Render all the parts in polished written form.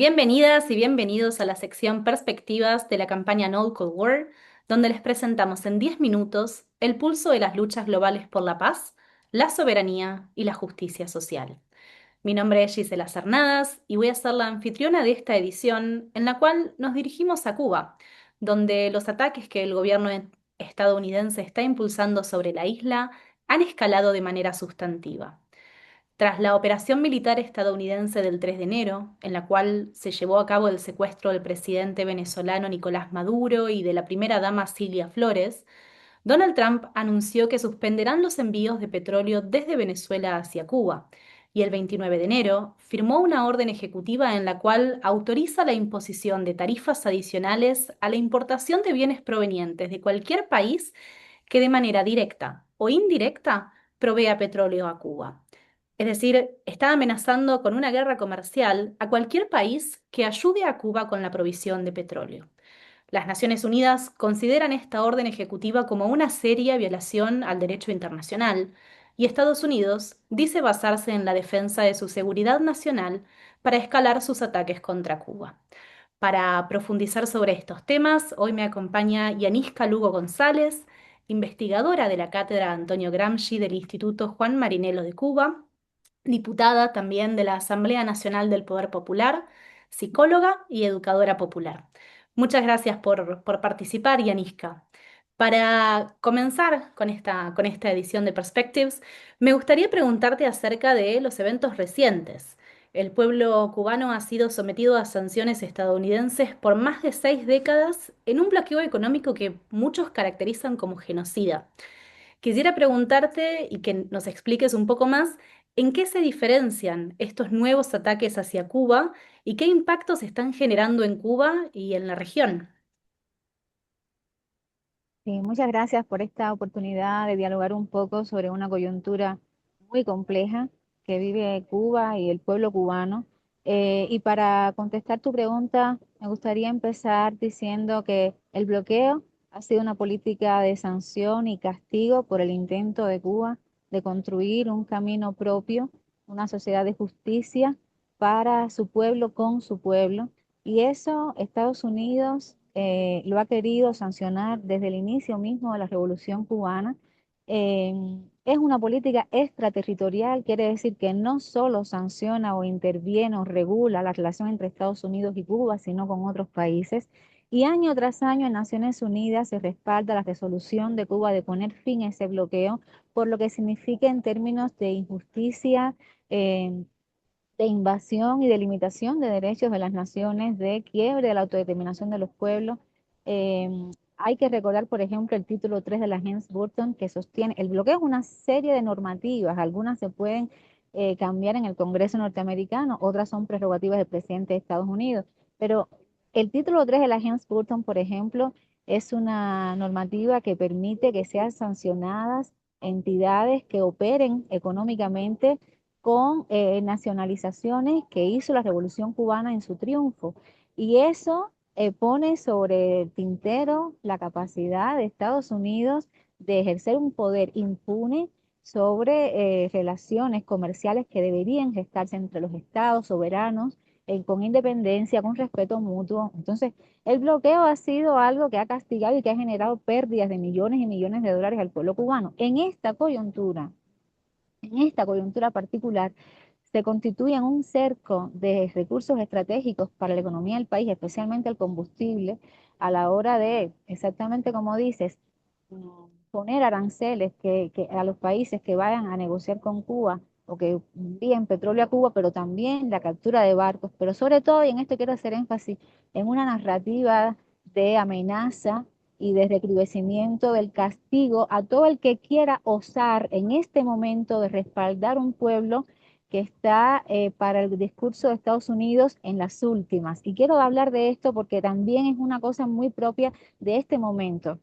Bienvenidas y bienvenidos a la sección Perspectivas de la campaña No Cold War, donde les presentamos en 10 minutos el pulso de las luchas globales por la paz, la soberanía y la justicia social. Mi nombre es Gisela Cernadas y voy a ser la anfitriona de esta edición en la cual nos dirigimos a Cuba, donde los ataques que el gobierno estadounidense está impulsando sobre la isla han escalado de manera sustantiva. Tras la operación militar estadounidense del 3 de enero, en la cual se llevó a cabo el secuestro del presidente venezolano Nicolás Maduro y de la primera dama Cilia Flores, Donald Trump anunció que suspenderán los envíos de petróleo desde Venezuela hacia Cuba, y el 29 de enero firmó una orden ejecutiva en la cual autoriza la imposición de tarifas adicionales a la importación de bienes provenientes de cualquier país que de manera directa o indirecta provea petróleo a Cuba. Es decir, está amenazando con una guerra comercial a cualquier país que ayude a Cuba con la provisión de petróleo. Las Naciones Unidas consideran esta orden ejecutiva como una seria violación al derecho internacional y Estados Unidos dice basarse en la defensa de su seguridad nacional para escalar sus ataques contra Cuba. Para profundizar sobre estos temas, hoy me acompaña Yanisca Lugo González, investigadora de la Cátedra Antonio Gramsci del Instituto Juan Marinelo de Cuba, diputada también de la Asamblea Nacional del Poder Popular, psicóloga y educadora popular. Muchas gracias por participar, Yanisca. Para comenzar con esta edición de Perspectives, me gustaría preguntarte acerca de los eventos recientes. El pueblo cubano ha sido sometido a sanciones estadounidenses por más de 6 décadas en un bloqueo económico que muchos caracterizan como genocida. Quisiera preguntarte y que nos expliques un poco más en qué se diferencian estos nuevos ataques hacia Cuba y qué impactos están generando en Cuba y en la región. Sí, muchas gracias por esta oportunidad de dialogar un poco sobre una coyuntura muy compleja que vive Cuba y el pueblo cubano. Y para contestar tu pregunta, me gustaría empezar diciendo que el bloqueo ha sido una política de sanción y castigo por el intento de Cuba de construir un camino propio, una sociedad de justicia para su pueblo, con su pueblo. Y eso Estados Unidos lo ha querido sancionar desde el inicio mismo de la Revolución Cubana. Eh, es una política extraterritorial, quiere decir que no solo sanciona o interviene o regula la relación entre Estados Unidos y Cuba, sino con otros países. Y año tras año en Naciones Unidas se respalda la resolución de Cuba de poner fin a ese bloqueo, por lo que significa en términos de injusticia, eh, de invasión y de limitación de derechos de las naciones, de quiebre de la autodeterminación de los pueblos. Eh, Hay que recordar, por ejemplo, el título 3 de la Helms-Burton que sostiene, el bloqueo es una serie de normativas, algunas se pueden cambiar en el Congreso norteamericano, otras son prerrogativas del presidente de Estados Unidos, pero el título 3 de la Helms-Burton, por ejemplo, es una normativa que permite que sean sancionadas entidades que operen económicamente con nacionalizaciones que hizo la Revolución Cubana en su triunfo. Y eso pone sobre el tintero la capacidad de Estados Unidos de ejercer un poder impune sobre relaciones comerciales que deberían gestarse entre los estados soberanos, con independencia, con respeto mutuo. Entonces, el bloqueo ha sido algo que ha castigado y que ha generado pérdidas de millones y millones de dólares al pueblo cubano. En esta coyuntura particular, se constituyen un cerco de recursos estratégicos para la economía del país, especialmente el combustible, a la hora de, exactamente como dices, mm, poner aranceles que a los países que vayan a negociar con Cuba o que envíen petróleo a Cuba, pero también la captura de barcos, pero sobre todo, y en esto quiero hacer énfasis, en una narrativa de amenaza y de recrudecimiento del castigo a todo el que quiera osar en este momento de respaldar un pueblo que está para el discurso de Estados Unidos en las últimas. Y quiero hablar de esto porque también es una cosa muy propia de este momento,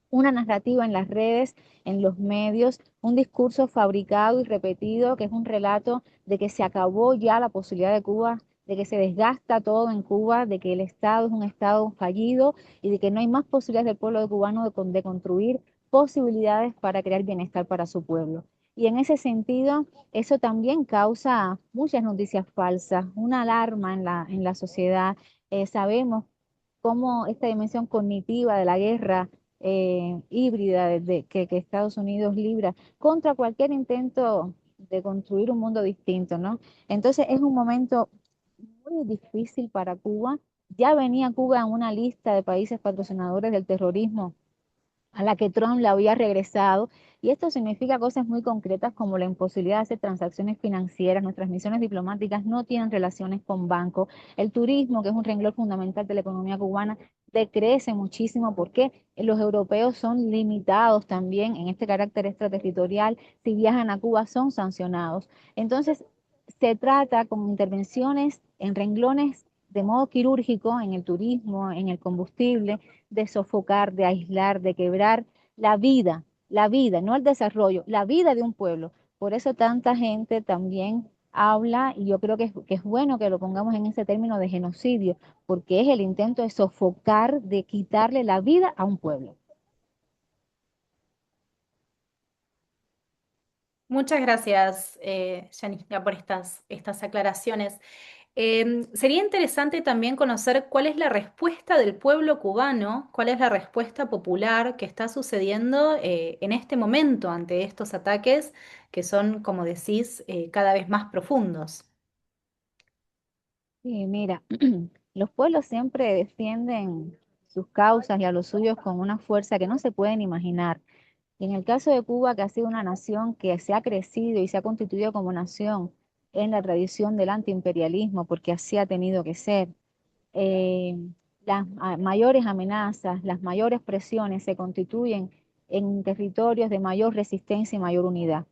una narrativa en las redes, en los medios, un discurso fabricado y repetido que es un relato de que se acabó ya la posibilidad de Cuba, de que se desgasta todo en Cuba, de que el Estado es un Estado fallido y de que no hay más posibilidades del pueblo cubano de construir posibilidades para crear bienestar para su pueblo. Y en ese sentido, eso también causa muchas noticias falsas, una alarma en la sociedad. Sabemos cómo esta dimensión cognitiva de la guerra híbrida que Estados Unidos libra contra cualquier intento de construir un mundo distinto, ¿no? Entonces es un momento muy difícil para Cuba. Ya venía Cuba en una lista de países patrocinadores del terrorismo a la que Trump la había regresado. Y esto significa cosas muy concretas como la imposibilidad de hacer transacciones financieras. Nuestras misiones diplomáticas no tienen relaciones con bancos. El turismo, que es un renglón fundamental de la economía cubana, decrece muchísimo porque los europeos son limitados también en este carácter extraterritorial. Si viajan a Cuba son sancionados. Entonces, se trata con intervenciones en renglones de modo quirúrgico en el turismo, en el combustible, de sofocar, de aislar, de quebrar la vida, no el desarrollo, la vida de un pueblo. Por eso tanta gente también habla, y yo creo que es bueno que lo pongamos en ese término de genocidio, porque es el intento de sofocar, de quitarle la vida a un pueblo. Muchas gracias, Yanina, por estas aclaraciones. Sería interesante también conocer cuál es la respuesta del pueblo cubano, cuál es la respuesta popular que está sucediendo en este momento ante estos ataques que son, como decís, cada vez más profundos. Y mira, los pueblos siempre defienden sus causas y a los suyos con una fuerza que no se pueden imaginar. Y en el caso de Cuba, que ha sido una nación que se ha crecido y se ha constituido como nación en la tradición del antiimperialismo, porque así ha tenido que ser, eh, mayores amenazas, las mayores presiones se constituyen en territorios de mayor resistencia y mayor unidad.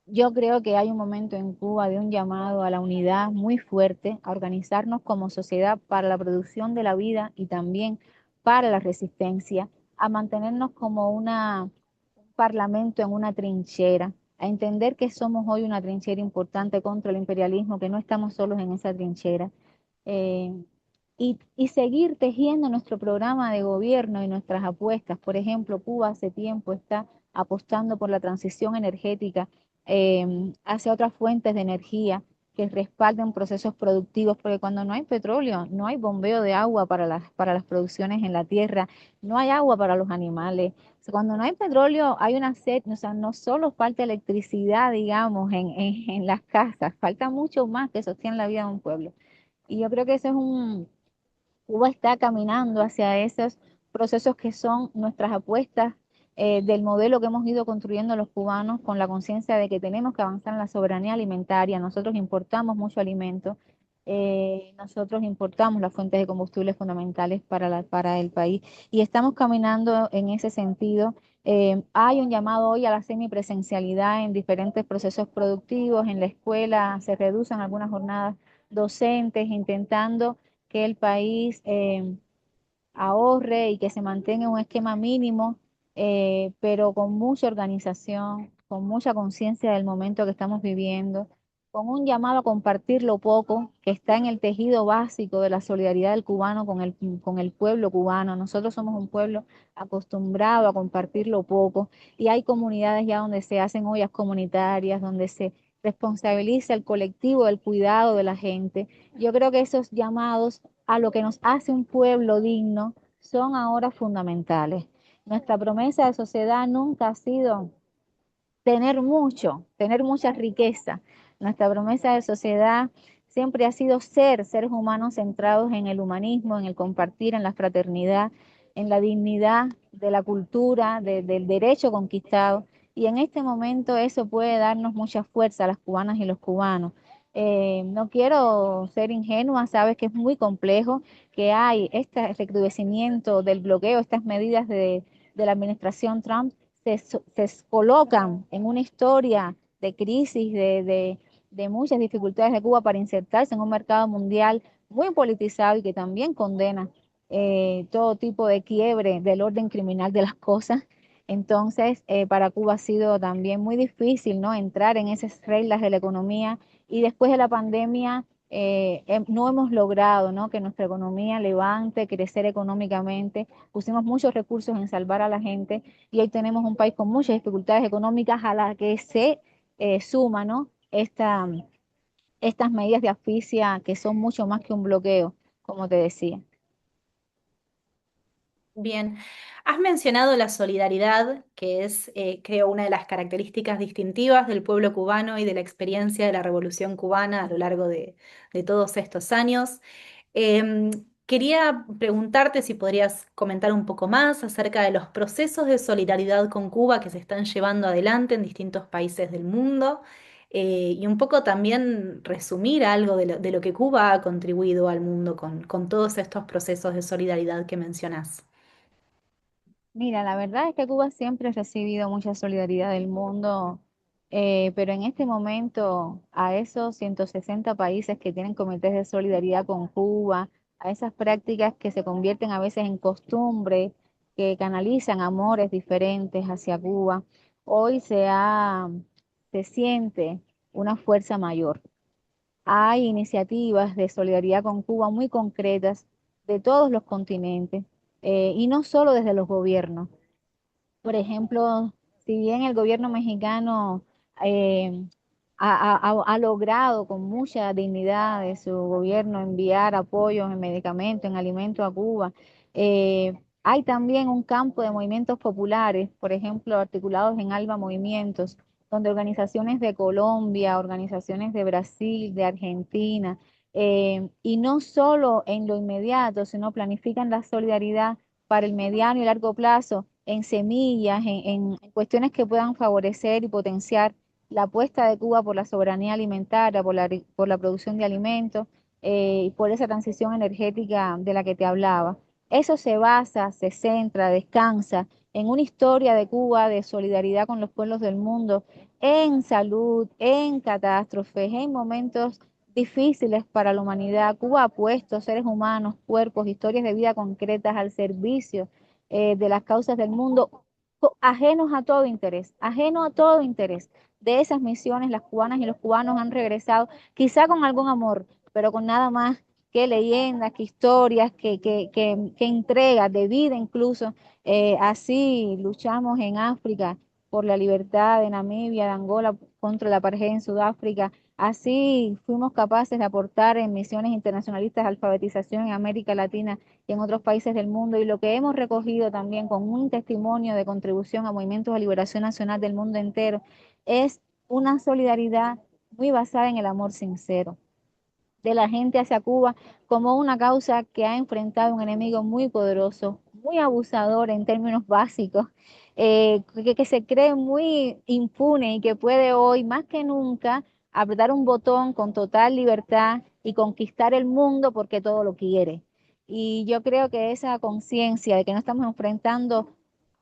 Yo creo que hay un momento en Cuba de un llamado a la unidad muy fuerte, a organizarnos como sociedad para la producción de la vida y también para la resistencia, a mantenernos como un parlamento en una trinchera, a entender que somos hoy una trinchera importante contra el imperialismo, que no estamos solos en esa trinchera, eh, y seguir tejiendo nuestro programa de gobierno y nuestras apuestas. Por ejemplo, Cuba hace tiempo está apostando por la transición energética hacia otras fuentes de energía que respalden procesos productivos, porque cuando no hay petróleo, no hay bombeo de agua para las producciones en la tierra, no hay agua para los animales. O sea, cuando no hay petróleo, hay una sed, o sea, no solo falta electricidad, digamos, en las casas, falta mucho más que sostiene la vida de un pueblo. Y yo creo que ese es Cuba está caminando hacia esos procesos que son nuestras apuestas del modelo que hemos ido construyendo los cubanos con la conciencia de que tenemos que avanzar en la soberanía alimentaria. Nosotros importamos mucho alimento, nosotros importamos las fuentes de combustibles fundamentales para el país y estamos caminando en ese sentido. Hay un llamado hoy a la semipresencialidad en diferentes procesos productivos, en la escuela se reducen algunas jornadas docentes, intentando que el país ahorre y que se mantenga un esquema mínimo, pero con mucha organización, con mucha conciencia del momento que estamos viviendo, con un llamado a compartir lo poco que está en el tejido básico de la solidaridad del cubano con el pueblo cubano. Nosotros somos un pueblo acostumbrado a compartir lo poco y hay comunidades ya donde se hacen ollas comunitarias, donde se responsabiliza el colectivo del cuidado de la gente. Yo creo que esos llamados a lo que nos hace un pueblo digno son ahora fundamentales. Nuestra promesa de sociedad nunca ha sido tener mucho, tener mucha riqueza. Nuestra promesa de sociedad siempre ha sido ser seres humanos centrados en el humanismo, en el compartir, en la fraternidad, en la dignidad de la cultura, del derecho conquistado. Y en este momento eso puede darnos mucha fuerza a las cubanas y los cubanos. No quiero ser ingenua, sabes que es muy complejo, que hay este recrudecimiento del bloqueo, estas medidas de la administración Trump se colocan en una historia de crisis, de muchas dificultades de Cuba para insertarse en un mercado mundial muy politizado y que también condena todo tipo de quiebre del orden criminal de las cosas. Entonces, para Cuba ha sido también muy difícil, ¿no? Entrar en esas reglas de la economía y después de la pandemia no hemos logrado, ¿no?, que nuestra economía levante, crecer económicamente. Pusimos muchos recursos en salvar a la gente y hoy tenemos un país con muchas dificultades económicas a las que se suma, ¿no?, estas medidas de asfixia que son mucho más que un bloqueo, como te decía. Bien, has mencionado la solidaridad, que es, creo, una de las características distintivas del pueblo cubano y de la experiencia de la Revolución cubana a lo largo de todos estos años. Em, Quería preguntarte si podrías comentar un poco más acerca de los procesos de solidaridad con Cuba que se están llevando adelante en distintos países del mundo, y un poco también resumir algo de lo que Cuba ha contribuido al mundo con todos estos procesos de solidaridad que mencionás. Mira, la verdad es que Cuba siempre ha recibido mucha solidaridad del mundo, pero en este momento a esos 160 países que tienen comités de solidaridad con Cuba, a esas prácticas que se convierten a veces en costumbre, que canalizan amores diferentes hacia Cuba, hoy se siente una fuerza mayor. Hay iniciativas de solidaridad con Cuba muy concretas de todos los continentes, y no solo desde los gobiernos. Por ejemplo, si bien el gobierno mexicano eh, ha logrado con mucha dignidad de su gobierno enviar apoyos en medicamentos, en alimentos a Cuba, hay también un campo de movimientos populares, por ejemplo, articulados en ALBA Movimientos, donde organizaciones de Colombia, organizaciones de Brasil, de Argentina, y no solo en lo inmediato, sino planifican la solidaridad para el mediano y largo plazo en semillas, en cuestiones que puedan favorecer y potenciar la apuesta de Cuba por la soberanía alimentaria, por la producción de alimentos, y por esa transición energética de la que te hablaba. Eso se basa, se centra, descansa en una historia de Cuba de solidaridad con los pueblos del mundo, en salud, en catástrofes, en momentos difíciles para la humanidad. Cuba ha puesto seres humanos, cuerpos, historias de vida concretas al servicio de las causas del mundo, ajeno a todo interés. De esas misiones, las cubanas y los cubanos han regresado, quizá con algún amor, pero con nada más que leyendas, que historias, que entregas de vida incluso. Así luchamos en África por la libertad de Namibia, de Angola, contra la apartheid en Sudáfrica. Así fuimos capaces de aportar en misiones internacionalistas de alfabetización en América Latina y en otros países del mundo. Y lo que hemos recogido también con un testimonio de contribución a movimientos de liberación nacional del mundo entero es una solidaridad muy basada en el amor sincero de la gente hacia Cuba como una causa que ha enfrentado un enemigo muy poderoso, muy abusador en términos básicos, que se cree muy impune y que puede hoy más que nunca apretar un botón con total libertad y conquistar el mundo porque todo lo quiere. Y yo creo que esa conciencia de que no estamos enfrentando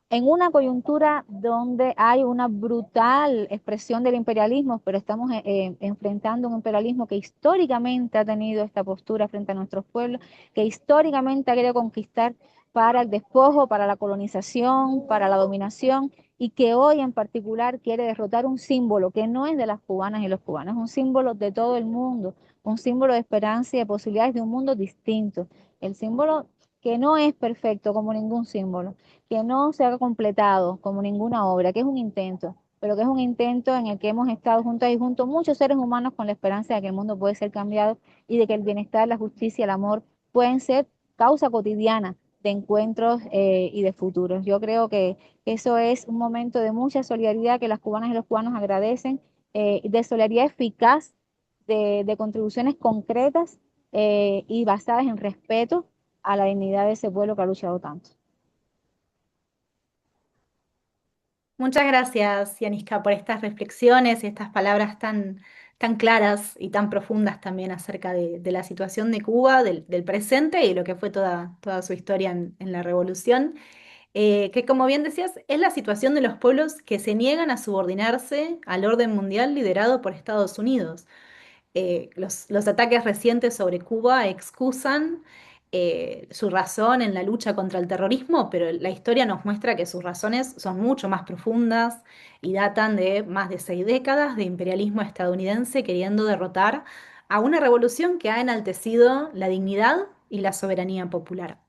en una coyuntura donde hay una brutal expresión del imperialismo, pero estamos enfrentando un imperialismo que históricamente ha tenido esta postura frente a nuestros pueblos, que históricamente ha querido conquistar para el despojo, para la colonización, para la dominación, y que hoy en particular quiere derrotar un símbolo que no es de las cubanas y los cubanos, es un símbolo de todo el mundo, un símbolo de esperanza y de posibilidades de un mundo distinto. El símbolo que no es perfecto como ningún símbolo, que no se ha completado como ninguna obra, que es un intento, pero que es un intento en el que hemos estado juntas y juntos muchos seres humanos con la esperanza de que el mundo puede ser cambiado y de que el bienestar, la justicia, el amor pueden ser causa cotidiana de encuentros y de futuros. Yo creo que eso es un momento de mucha solidaridad que las cubanas y los cubanos agradecen, de solidaridad eficaz, de contribuciones concretas y basadas en respeto a la dignidad de ese pueblo que ha luchado tanto. Muchas gracias, Yaniska, por estas reflexiones y estas palabras tan claras y tan profundas también acerca de la situación de Cuba, del presente y lo que fue toda su historia en la revolución. Que como bien decías, es la situación de los pueblos que se niegan a subordinarse al orden mundial liderado por Estados Unidos. Los ataques recientes sobre Cuba excusan su razón en la lucha contra el terrorismo, pero la historia nos muestra que sus razones son mucho más profundas y datan de más de 6 décadas de imperialismo estadounidense queriendo derrotar a una revolución que ha enaltecido la dignidad y la soberanía popular.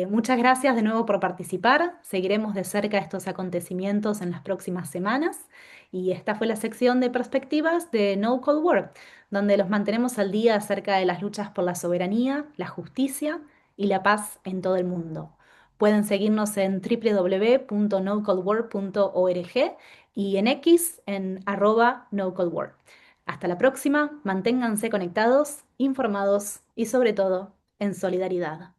Muchas gracias de nuevo por participar. Seguiremos de cerca estos acontecimientos en las próximas semanas. Y esta fue la sección de perspectivas de No Cold War, donde los mantenemos al día acerca de las luchas por la soberanía, la justicia y la paz en todo el mundo. Pueden seguirnos en www.nocoldwar.org y en X en @nocoldwar. Hasta la próxima, manténganse conectados, informados y sobre todo en solidaridad.